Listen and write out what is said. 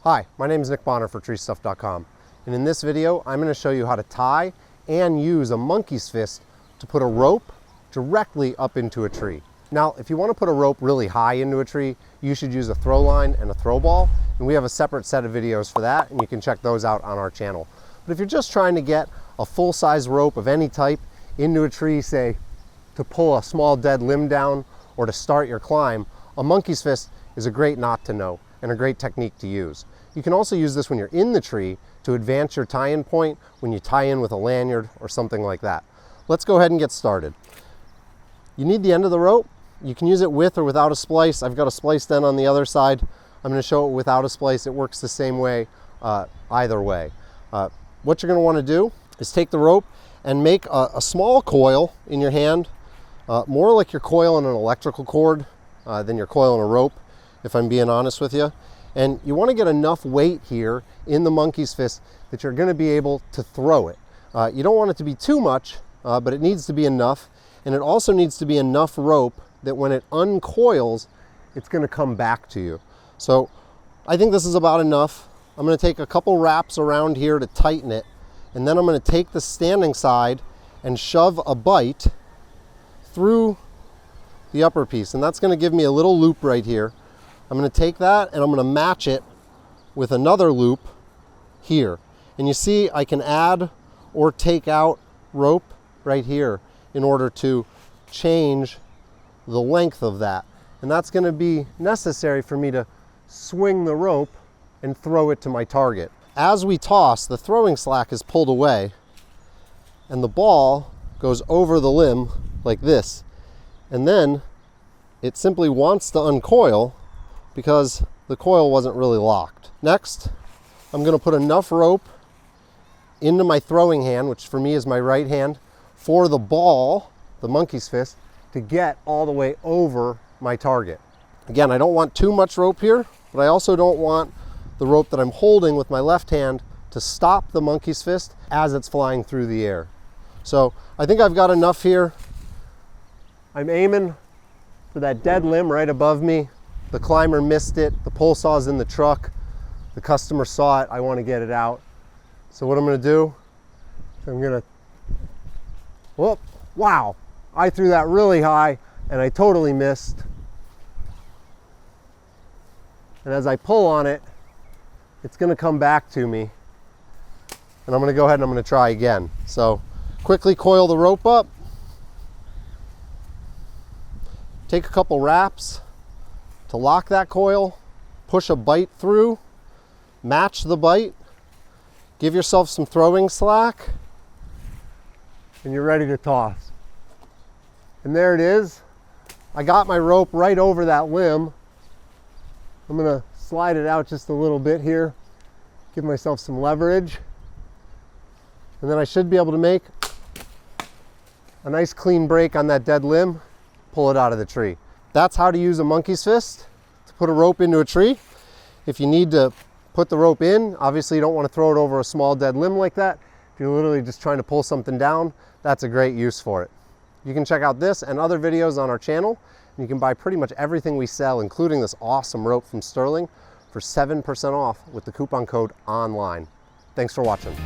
Hi, my name is Nick Bonner for treestuff.com, and in this video I'm going to show you how to tie and use a monkey's fist to put a rope directly up into a tree. Now, if you want to put a rope really high into a tree, you should use a throw line and a throw ball, and we have a separate set of videos for that, and you can check those out on our channel. But if you're just trying to get a full-size rope of any type into a tree, say to pull a small dead limb down or to start your climb, a monkey's fist is a great knot to know and a great technique to use. You can also use this when you're in the tree to advance your tie-in point when you tie in with a lanyard or something like that. Let's go ahead and get started. You need the end of the rope. You can use it with or without a splice. I've got a splice then on the other side. I'm going to show it without a splice. It works the same way either way. What you're going to want to do is take the rope and make a small coil in your hand, more like your coil in an electrical cord than your coil in a rope, if I'm being honest with you. And you want to get enough weight here in the monkey's fist that you're going to be able to throw it. You don't want it to be too much, but it needs to be enough. And it also needs to be enough rope that when it uncoils, it's going to come back to you. So I think this is about enough. I'm going to take a couple wraps around here to tighten it. And then I'm going to take the standing side and shove a bite through the upper piece. And that's going to give me a little loop right here. I'm going to take that and I'm going to match it with another loop here. And you see I can add or take out rope right here in order to change the length of that. And that's going to be necessary for me to swing the rope and throw it to my target. As we toss, the throwing slack is pulled away and the ball goes over the limb like this. And then it simply wants to uncoil because the coil wasn't really locked. Next, I'm going to put enough rope into my throwing hand, which for me is my right hand, for the ball, the monkey's fist, to get all the way over my target. Again, I don't want too much rope here, but I also don't want the rope that I'm holding with my left hand to stop the monkey's fist as it's flying through the air. So I think I've got enough here. I'm aiming for that dead limb right above me. The climber missed it. The pole saw's in the truck. The customer saw it. I want to get it out. So what I'm going to do, I'm going to, whoop, wow. I threw that really high and I totally missed. And as I pull on it, it's going to come back to me. And I'm going to go ahead and I'm going to try again. So quickly coil the rope up. Take a couple wraps to lock that coil, push a bite through, match the bite, give yourself some throwing slack, and you're ready to toss. And there it is. I got my rope right over that limb. I'm going to slide it out just a little bit here, give myself some leverage, and then I should be able to make a nice clean break on that dead limb, pull it out of the tree. That's how to use a monkey's fist to put a rope into a tree. If you need to put the rope in, obviously you don't want to throw it over a small dead limb like that. If you're literally just trying to pull something down, that's a great use for it. You can check out this and other videos on our channel. And you can buy pretty much everything we sell, including this awesome rope from Sterling, for 7% off with the coupon code ONLINE. Thanks for watching.